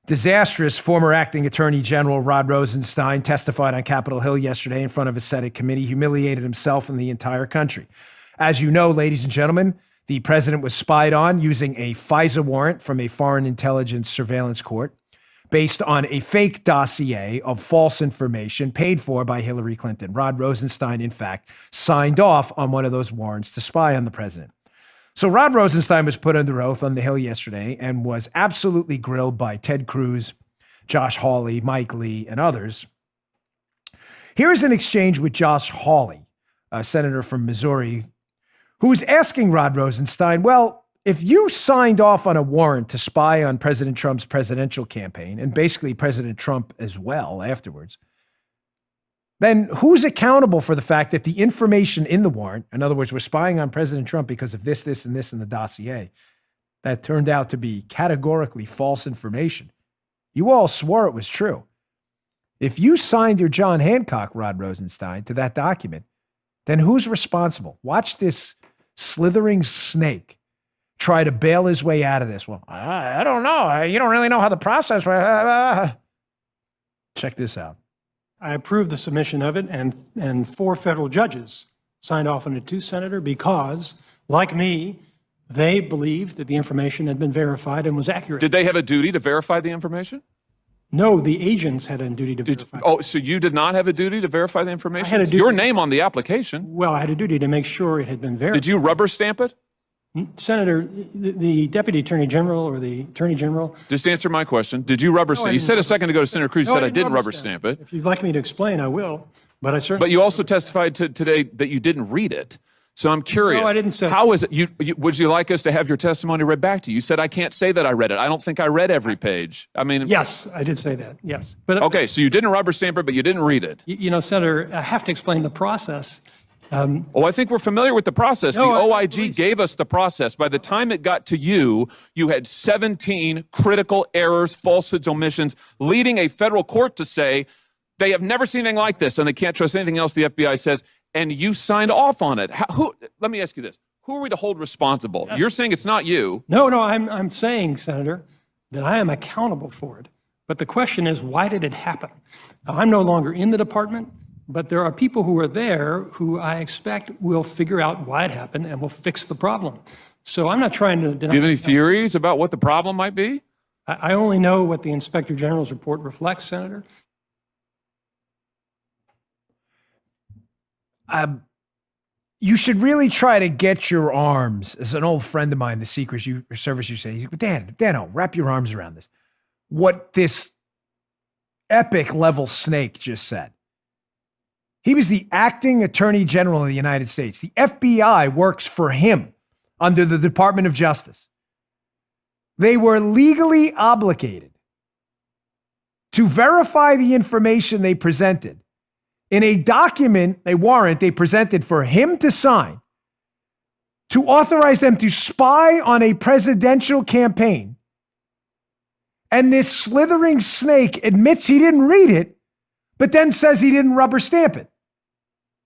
Disastrous. Former acting Attorney General Rod Rosenstein testified on Capitol Hill yesterday in front of a Senate committee, humiliated himself and the entire country. As you know, ladies and gentlemen, the president was spied on using a FISA warrant from a foreign intelligence surveillance court based on a fake dossier of false information paid for by Hillary Clinton. Rod Rosenstein, in fact, signed off on one of those warrants to spy on the president. So Rod Rosenstein was put under oath on the Hill yesterday and was absolutely grilled by Ted Cruz, Josh Hawley, Mike Lee, and others. Here's an exchange with Josh Hawley, a senator from Missouri, who's asking Rod Rosenstein, well, if you signed off on a warrant to spy on President Trump's presidential campaign, and basically President Trump as well afterwards, then who's accountable for the fact that the information in the warrant, in other words, we're spying on President Trump because of this, this, and this in the dossier, that turned out to be categorically false information? You all swore it was true. If you signed your John Hancock, Rod Rosenstein, to that document, then who's responsible? Watch this slithering snake try to bail his way out of this. Well, I don't know. You don't really know how the process works. Check this out. I approved the submission of it, and 4 federal judges signed off on it too, Senator, because, like me, they believed that the information had been verified and was accurate. Did they have a duty to verify the information? No, the agents had a duty to verify. Oh, so you did not have a duty to verify the information? I had a duty. Your name on the application. Well, I had a duty to make sure it had been verified. Did you rubber stamp it? Senator, the Deputy Attorney General or the Attorney General. Just answer my question. Did you rubber stamp? You said a second ago to Senator Cruz, said I didn't rubber stamp it. If you'd like me to explain, I will. But I certainly. But you also testified today that you didn't read it. So I'm curious. No, I didn't say. How is it? Would you like us to have your testimony read back to you? You said I can't say that I read it. I don't think I read every page. I mean. Yes, I did say that. Yes. But okay, so you didn't rubber stamp it, but you didn't read it. You know, Senator, I have to explain the process. I think we're familiar with the process. No, the OIG gave us the process. By the time it got to you, you had 17 critical errors, falsehoods, omissions, leading a federal court to say they have never seen anything like this and they can't trust anything else the FBI says, and you signed off on it. Let me ask you this. Who are we to hold responsible? Yes. You're saying it's not you. No, I'm saying, Senator, that I am accountable for it. But the question is, why did it happen? Now, I'm no longer in the department. But there are people who are there who I expect will figure out why it happened and will fix the problem. So I'm not trying to deny. Do you have any theories about what the problem might be? I only know what the Inspector General's report reflects, Senator. You should really try to get your arms, as an old friend of mine, the Secret Service, you say, Dano, wrap your arms around this. What this epic level snake just said. He was the acting Attorney General of the United States. The FBI works for him under the Department of Justice. They were legally obligated to verify the information they presented in a document, a warrant they presented for him to sign, to authorize them to spy on a presidential campaign. And this slithering snake admits he didn't read it, but then says he didn't rubber stamp it.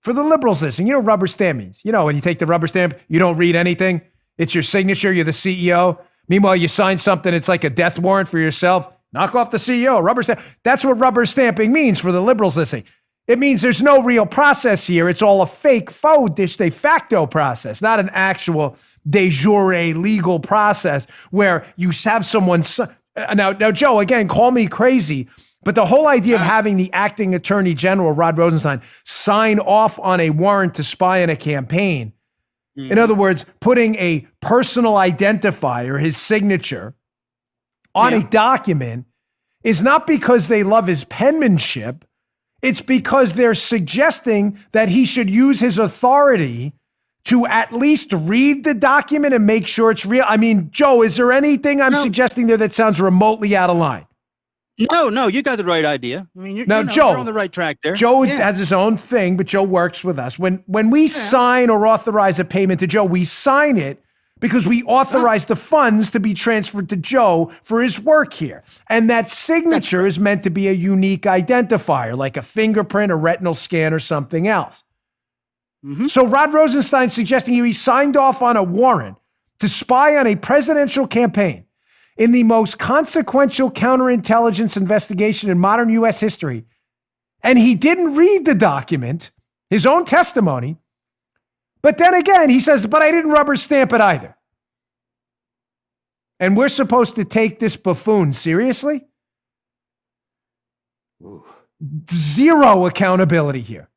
For the liberals listening, you know what rubber stamp means. You know, when you take the rubber stamp, you don't read anything. It's your signature. You're the CEO. Meanwhile, you sign something. It's like a death warrant for yourself. Knock off the CEO. Rubber stamp. That's what rubber stamping means for the liberals listening. It means there's no real process here. It's all a fake faux de facto process, not an actual de jure legal process where you have someone. Now, Joe, again, call me crazy. But the whole idea of having the acting Attorney General, Rod Rosenstein, sign off on a warrant to spy on a campaign, in other words, putting a personal identifier, his signature, on a document, is not because they love his penmanship. It's because they're suggesting that he should use his authority to at least read the document and make sure it's real. I mean, Joe, is there anything I'm suggesting there that sounds remotely out of line? No, you got the right idea. I mean, Joe, you're on the right track there. Joe has his own thing, but Joe works with us. When we sign or authorize a payment to Joe, we sign it because we authorize the funds to be transferred to Joe for his work here. And that signature is meant to be a unique identifier, like a fingerprint, a retinal scan, or something else. Mm-hmm. So Rod Rosenstein suggesting he signed off on a warrant to spy on a presidential campaign in the most consequential counterintelligence investigation in modern U.S. history. And he didn't read the document, his own testimony. But then again, he says, but I didn't rubber stamp it either. And we're supposed to take this buffoon seriously? Zero accountability here.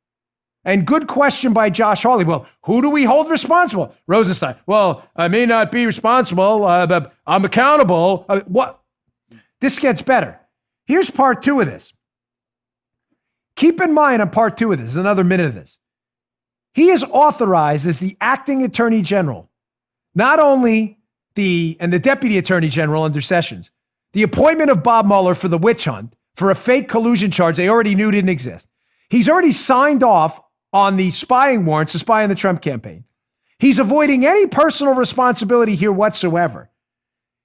And good question by Josh Hawley. Well, who do we hold responsible? Rosenstein. Well, I may not be responsible, but I'm accountable. What? This gets better. Here's part two of this. Keep in mind on part two of this, another minute of this. He is authorized as the acting attorney general, not only the deputy attorney general under Sessions, the appointment of Bob Mueller for the witch hunt for a fake collusion charge they already knew didn't exist. He's already signed off on the spying warrants to spy on the Trump campaign. He's avoiding any personal responsibility here whatsoever.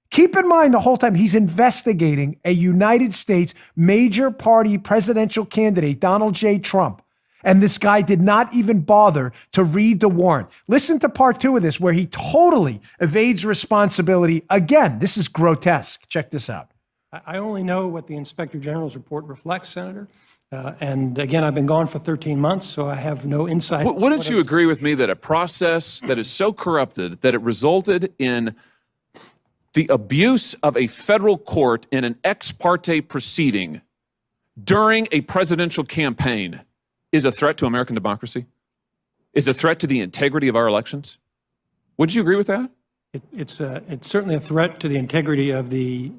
Keep in mind the whole time he's investigating a United States major party presidential candidate, Donald J. Trump. And this guy did not even bother to read the warrant. Listen to part two of this, where he totally evades responsibility. Again, this is grotesque. Check this out. I only know what the Inspector General's report reflects, Senator. And again, I've been gone for 13 months, so I have no insight. Wouldn't you agree with me that a process that is so corrupted that it resulted in the abuse of a federal court in an ex parte proceeding during a presidential campaign is a threat to American democracy? Is a threat to the integrity of our elections? Would you agree with that? It's certainly a threat to the integrity of the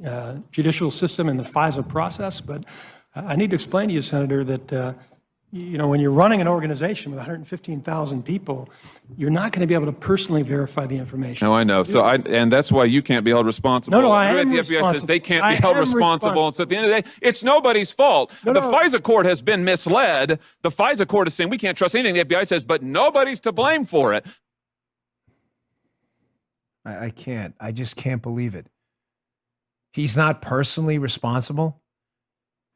judicial system and the FISA process, but I need to explain to you, Senator, that when you're running an organization with 115,000 people, you're not going to be able to personally verify the information. No, I know. And that's why you can't be held responsible. No, I am The FBI responsible. says they can't be held responsible. And so at the end of the day, it's nobody's fault. The FISA court has been misled. The FISA court is saying we can't trust anything the FBI says, but nobody's to blame for it. I can't. I just can't believe it. He's not personally responsible.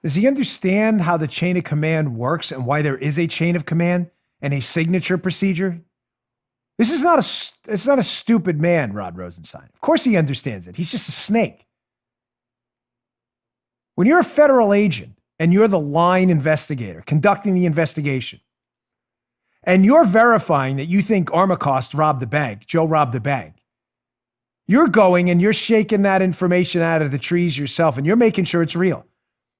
Does he understand how the chain of command works and why there is a chain of command and a signature procedure? This is not a stupid man, Rod Rosenstein. Of course he understands it. He's just a snake. When you're a federal agent and you're the line investigator conducting the investigation, and you're verifying that you think Armacost robbed the bank, Joe robbed the bank, you're going and you're shaking that information out of the trees yourself and you're making sure it's real.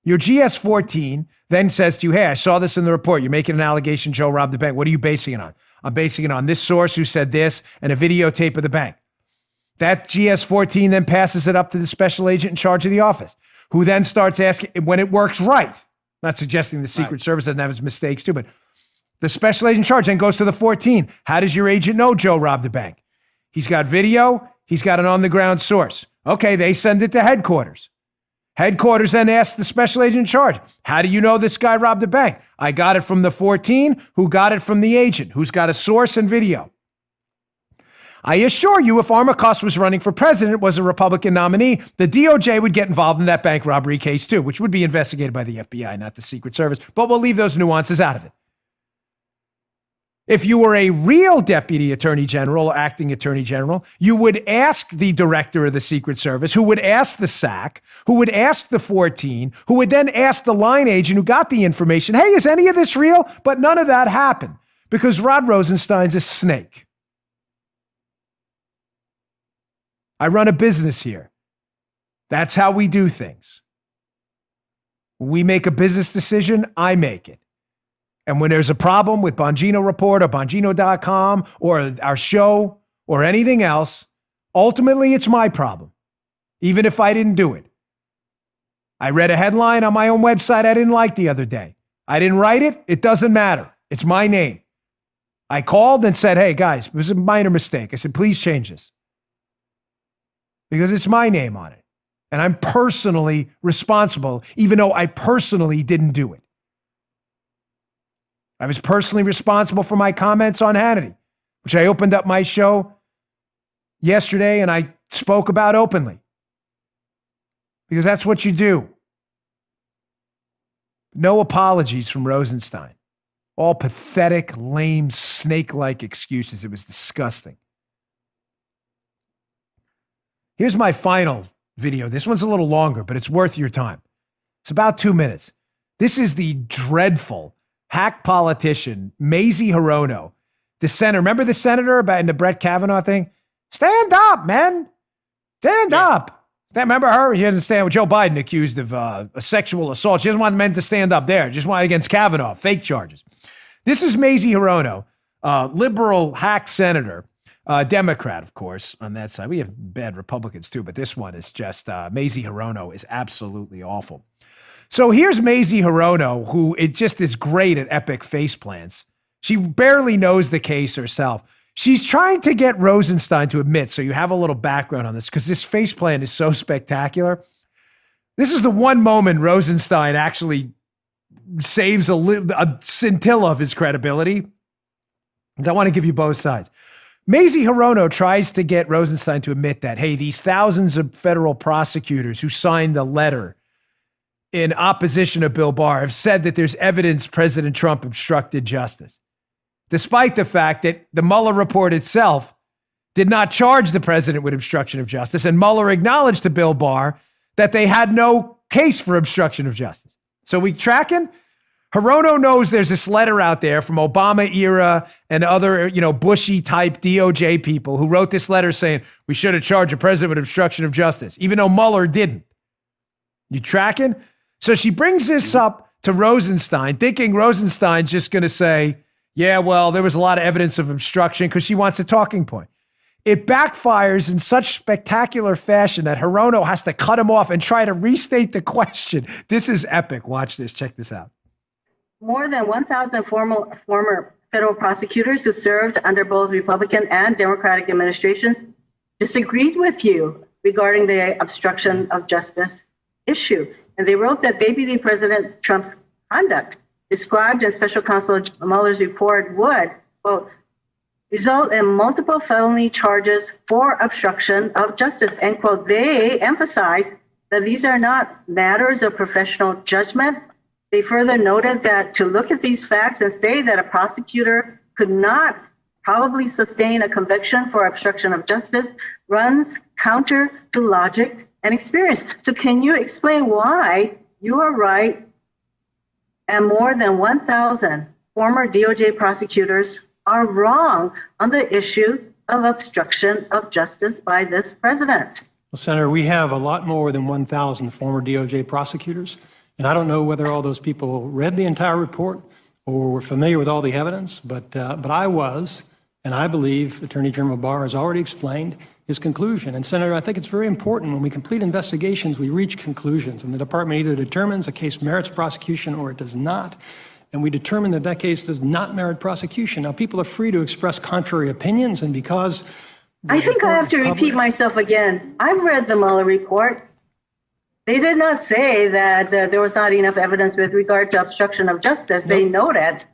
Your GS-14 then says to you, hey, I saw this in the report. You're making an allegation Joe robbed the bank. What are you basing it on? I'm basing it on this source who said this and a videotape of the bank. That GS-14 then passes it up to the special agent in charge of the office, who then starts asking when it works right. Not suggesting the Secret Service doesn't have its mistakes too, but the special agent in charge then goes to the 14. How does your agent know Joe robbed the bank? He's got video. He's got an on-the-ground source. Okay, they send it to headquarters. Headquarters then asks the special agent in charge, how do you know this guy robbed the bank? I got it from the 14, who got it from the agent, who's got a source and video. I assure you, if Armacost was running for president, was a Republican nominee, the DOJ would get involved in that bank robbery case too, which would be investigated by the FBI, not the Secret Service, but we'll leave those nuances out of it. If you were a real deputy attorney general or acting attorney general, you would ask the director of the Secret Service, who would ask the SAC, who would ask the 14, who would then ask the line agent who got the information, hey, is any of this real? But none of that happened because Rod Rosenstein's a snake. I run a business here. That's how we do things. When we make a business decision, I make it. And when there's a problem with Bongino Report or Bongino.com or our show or anything else, ultimately it's my problem, even if I didn't do it. I read a headline on my own website I didn't like the other day. I didn't write it. It doesn't matter. It's my name. I called and said, hey, guys, it was a minor mistake. I said, please change this. Because it's my name on it. And I'm personally responsible, even though I personally didn't do it. I was personally responsible for my comments on Hannity, which I opened up my show yesterday and I spoke about openly. Because that's what you do. No apologies from Rosenstein. All pathetic, lame, snake-like excuses. It was disgusting. Here's my final video. This one's a little longer, but it's worth your time. It's about 2 minutes. This is the dreadful hack politician, Mazie Hirono, the senator. Remember the senator about in the Brett Kavanaugh thing? Stand up, man. Stand up. Remember her? She doesn't stand with Joe Biden accused of a sexual assault. She doesn't want men to stand up there. Just want against Kavanaugh, fake charges. This is Mazie Hirono, liberal hack senator, Democrat, of course, on that side. We have bad Republicans too, but this one is just, Mazie Hirono is absolutely awful. So here's Mazie Hirono, who it just is great at epic face plants. She barely knows the case herself. She's trying to get Rosenstein to admit, so you have a little background on this, because this face plant is so spectacular. This is the one moment Rosenstein actually saves a scintilla of his credibility. I want to give you both sides. Mazie Hirono tries to get Rosenstein to admit that, hey, these thousands of federal prosecutors who signed the letter in opposition of Bill Barr have said that there's evidence President Trump obstructed justice, despite the fact that the Mueller report itself did not charge the president with obstruction of justice. And Mueller acknowledged to Bill Barr that they had no case for obstruction of justice. So we tracking? Hirono knows there's this letter out there from Obama era and other, Bushy type DOJ people who wrote this letter saying we should have charged the president with obstruction of justice, even though Mueller didn't. You tracking? So she brings this up to Rosenstein, thinking Rosenstein's just going to say, yeah, well, there was a lot of evidence of obstruction, because she wants a talking point. It backfires in such spectacular fashion that Hirono has to cut him off and try to restate the question. This is epic. Watch this. Check this out. More than 1,000 former federal prosecutors who served under both Republican and Democratic administrations disagreed with you regarding the obstruction of justice issue. And they wrote that they believe President Trump's conduct described in Special Counsel Mueller's report would, quote, result in multiple felony charges for obstruction of justice, end quote. They emphasize that these are not matters of professional judgment. They further noted that to look at these facts and say that a prosecutor could not probably sustain a conviction for obstruction of justice runs counter to logic and experience. So can you explain why you are right and more than 1,000 former DOJ prosecutors are wrong on the issue of obstruction of justice by this president? Well, Senator, we have a lot more than 1,000 former DOJ prosecutors, and I don't know whether all those people read the entire report or were familiar with all the evidence, but I was, and I believe Attorney General Barr has already explained his conclusion. And Senator, I think it's very important when we complete investigations, we reach conclusions, and the department either determines a case merits prosecution or it does not. And we determine that that case does not merit prosecution. Now, people are free to express contrary opinions, and because I think I have to repeat myself again. I've read the Mueller report. They did not say that there was not enough evidence with regard to obstruction of justice. They noted,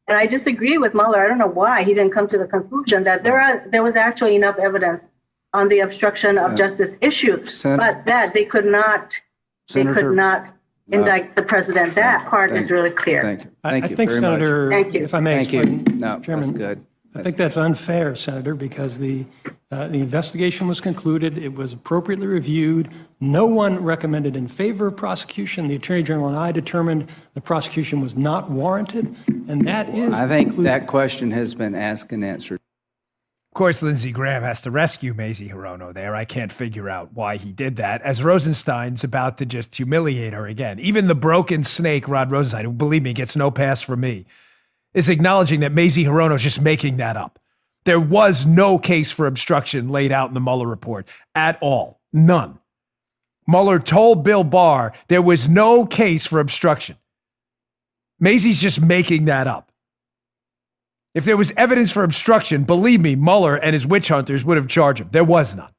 and I disagree with Mueller. I don't know why he didn't come to the conclusion that there was actually enough evidence on the obstruction of justice issue, but that they could not indict the president. That part is really clear. Thank you. I think, very Senator, Thank you. if I may Thank you. explain, No, Chairman, that's good. I think that's unfair, Senator, because the investigation was concluded. It was appropriately reviewed. No one recommended in favor of prosecution. The Attorney General and I determined the prosecution was not warranted, and that is I think that question has been asked and answered. Of course, Lindsey Graham has to rescue Mazie Hirono there. I can't figure out why he did that, as Rosenstein's about to just humiliate her again. Even the broken snake, Rod Rosenstein, who, believe me, gets no pass from me, is acknowledging that Mazie Hirono is just making that up. There was no case for obstruction laid out in the Mueller report at all. None. Mueller told Bill Barr there was no case for obstruction. Mazie's just making that up. If there was evidence for obstruction, believe me, Mueller and his witch hunters would have charged him. There was none.